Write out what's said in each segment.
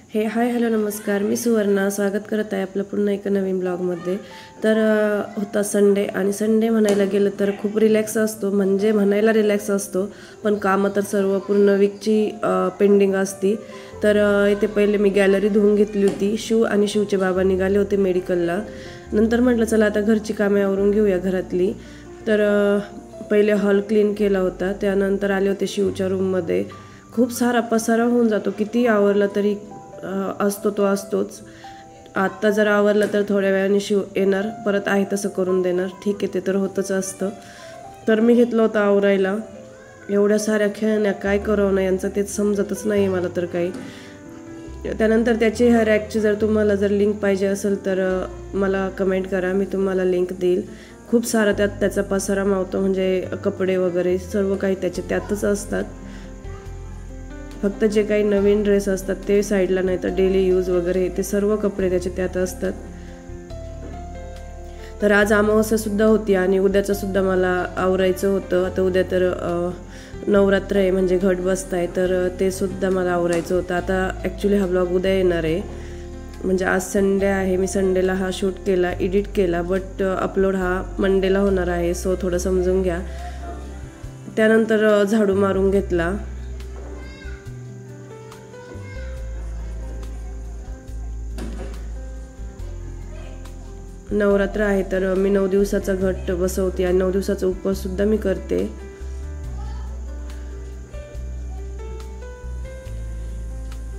Hi hello नमस्कार, मी सुवर्णा स्वागत करत आहे आपलं पुन्हा एका नवीन ब्लॉगमध्ये। तर होता संडे आणि संडे म्हणायला गेलं तर खूप रिलॅक्स असतो, म्हणजे म्हणायला रिलॅक्स असतो, पण कामं तर सर्व पूर्ण वीकची पेंडिंग असती। तर इथे पहिले मी गॅलरी धुवून घेतली होती। शिव आणि शिवचे बाबा निघाले होते मेडिकलला। नंतर म्हटलं चला आता घरची कामे आवरून घेऊया घरातली। तर पहिले हॉल क्लीन केला होता, त्यानंतर आले होते शिवच्या रूममध्ये। खूप सारा पसारा होऊन जातो, किती आवरला तरी असतो तो असतोच। आत्ता जर आवरलं तर थोड्या वेळाने शिव येणार, परत आहे तसं करून देणार, ठीक आहे ते तर होतच असतं। तर मी घेतलं होतं आवरायला। एवढ्या साऱ्या खेळण्या काय करावं ना यांचं तेच समजतच नाही मला तर काही। त्यानंतर त्याची ह्या रॅकची जर तुम्हाला जर लिंक पाहिजे असेल तर मला कमेंट करा, मी तुम्हाला लिंक देईल। खूप सारा त्याचा पसारा मावतो, म्हणजे कपडे वगैरे सर्व काही त्याचे त्यातच असतात। फक्त जे काही नवीन ड्रेस असतात ते साईडला, नाही तर डेली यूज वगैरे ते सर्व कपडे त्याचे त्यात असतात। तर आज अमावस्या सुद्धा होती आणि उद्याचं सुद्धा मला आवरायचं होतं। आता उद्या तर नवरात्र आहे, म्हणजे घट बसताय, तर ते सुद्धा मला आवरायचं होतं। आता ॲक्च्युली हा ब्लॉग उद्या येणार आहे, म्हणजे आज संडे आहे, मी संडेला हा शूट केला, एडिट केला, बट अपलोड हा मंडेला होणार आहे, सो थोडं समजून घ्या। त्यानंतर झाडू मारून घेतला। नवरात्र आहे तर मी 9 दिवसाचा घट बसवते आणि 9 दिवसाचा उपवास सुद्धा मी करते।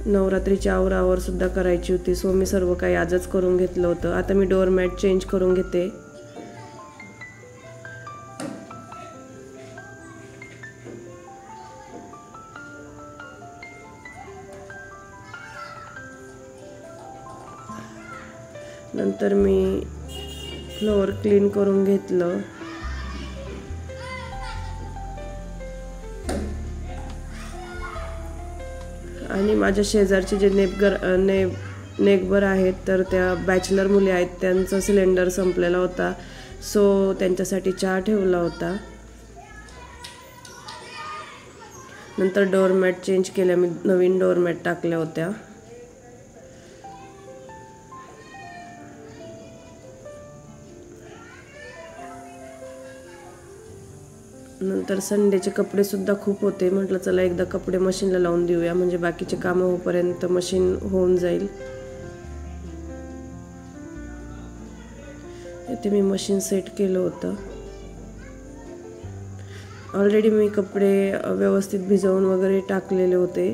नवरात्रीची आवरावर सुद्धा करायची होती, सो मी सर्व काही आजच करून घेतलं होतं। आता मी डोअरमॅट चेंज करून घेते। नंतर मी फ्लोअर क्लीन करून घेतलं। आणि माझ्या शेजारचे जे नेकबर आहेत, तर त्या बॅचलर मुली आहेत, त्यांचा सिलेंडर संपलेला होता, सो त्यांच्यासाठी चहा ठेवला होता। नंतर डोअरमॅट चेंज केल्या, मी नवीन डोअरमॅट टाकल्या होत्या। नंतर संडेचे कपडे सुद्धा खूप होते, म्हटलं चला एकदा कपडे मशीनला लावून देऊया, म्हणजे बाकीचे कामं होईपर्यंत मशीन होऊन जाईल। इथे मी मशीन सेट केलं होतं। ऑलरेडी मी कपडे व्यवस्थित भिजवून वगैरे टाकलेले होते,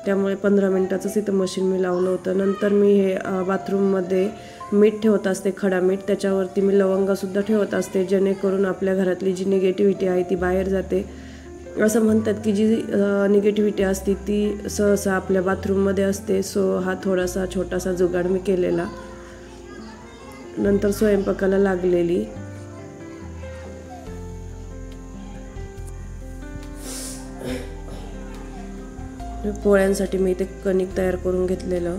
त्यामुळे 15 मिनिटाचंच इथं मशीन मी लावलं होतं। नंतर मी हे बाथरूममध्ये मीठ ठेवत असते, खडा मीठ, त्याच्यावरती मी लवंगासुद्धा ठेवत असते, जेणेकरून आपल्या घरातली जी निगेटिव्हिटी आहे ती बाहेर जाते। असं म्हणतात की जी निगेटिव्हिटी असते ती सहसा आपल्या बाथरूममध्ये असते, सो हा थोडासा छोटासा जुगाड मी केलेला। नंतर स्वयंपाकाला लागलेली। पोळ्यांसाठी मी इथे कणिक तयार करून घेतलेलं।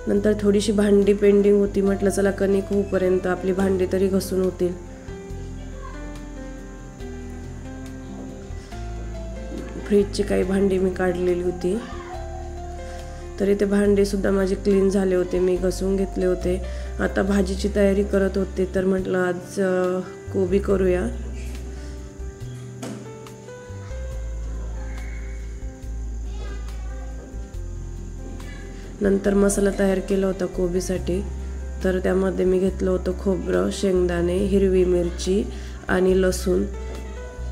नंतर थोडीशी भांडी पेंडिंग होती, म्हटलं चला कणिक होईपर्यंत आपली भांडी तरी घसून होतील। फ्रीजची काही भांडी मी काढलेली होती, तर इथे भांडे सुद्धा माझे क्लीन झाले होते, मी घसून घेतले होते। आता भाजीची तयारी करत होते, तर म्हटलं आज कोबी करूया। नंतर मसाला तयार केला होता कोबीसाठी, तर त्यामध्ये मी घेतलं होतं खोबरं, शेंगदाणे, हिरवी मिरची आणि लसूण।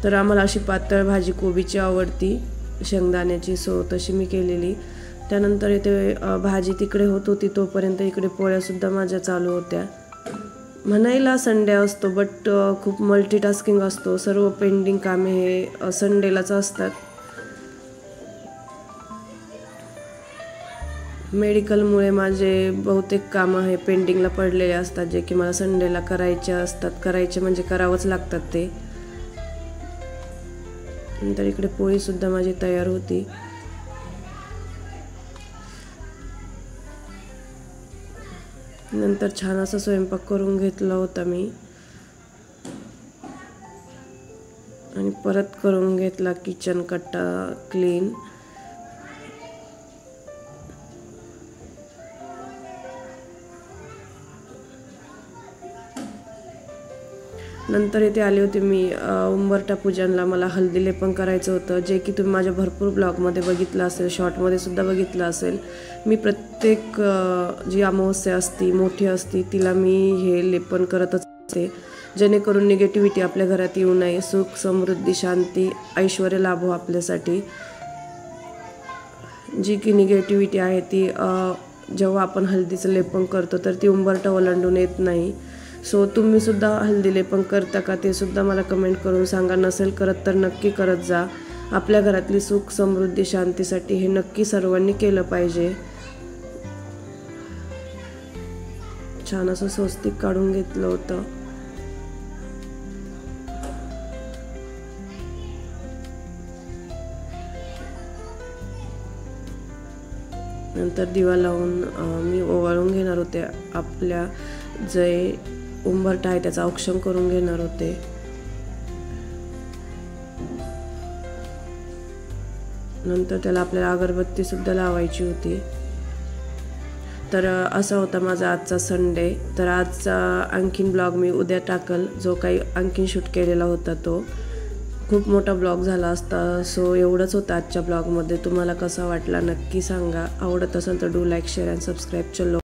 तर आम्हाला अशी पातळ भाजी कोबीची आवडती शेंगदाण्याची, सो तशी मी केलेली। त्यानंतर इथे भाजी तिकडे होत होती, तोपर्यंत इकडे पोळ्यासुद्धा माझ्या चालू होत्या। म्हणायला संडे असतो, बट खूप मल्टीटास्किंग असतो, सर्व पेंडिंग कामे हे संडेलाच असतात। मेडिकलमुळे माझे बहुतेक कामं हे पेंडिंगला पडलेले असतात, जे की मला संडेला करायचे असतात, करायचे म्हणजे करावंच लागतात ते। नंतर इकडे पोळीसुद्धा माझी तयार होती। नंतर छान असा स्वयंपाक करून घेतला होता मी आणि परत करून घेतला किचन कट्टा क्लीन। नंतर इथे आले होते मी उंबरठा पूजनला. मला हळदी लेपन करायचं होतं, जे की तुम्ही माझ्या भरपूर ब्लॉगमध्ये बघितलं असेल, शॉर्टमध्ये सुद्धा बघितलं असेल. मी प्रत्येक जी अमावस्या असती मोठी असती तिला मी हे लेपन करतच असते, जेणेकरून निगेटिव्हिटी आपल्या घरात येऊ नये, सुख समृद्धी शांती ऐश्वर्य लाभो आपल्यासाठी. जी की निगेटिव्हिटी आहे ती जेव्हा आपण हळदीचं लेपन करतो तर ती उंबरठा ओलांडून येत नाही. सो तुम्ही सुद्धा हळदी लेपन करता का ते सुद्धा मला कमेंट करून सांगा. नसेल करत तर नक्की करत जा. आपल्या घरातली सुख समृद्धी शांतीसाठी हे नक्की सर्वांनी केलं पाहिजे. छान असं स्वस्तिक काढून घेतलं होतं. नंतर दिवा लावून मी ओवाळून घेणार होते. आपल्या जे उंबरठा आहे त्याचं औक्षण करून घेणार होते. नंतर त्याला आपल्याला अगरबत्ती सुद्धा लावायची होती. तर असा होता माझा आजचा संडे. तर आजचा आणखीन ब्लॉग मी उद्या टाकल, जो काही आणखीन शूट केलेला होता तो. खूप मोठा ब्लॉग झाला असता. सो एवढंच होतं आजच्या ब्लॉगमध्ये. तुम्हाला कसा वाटला नक्की सांगा. आवडत असेल तर do like share and subscribe. चलो.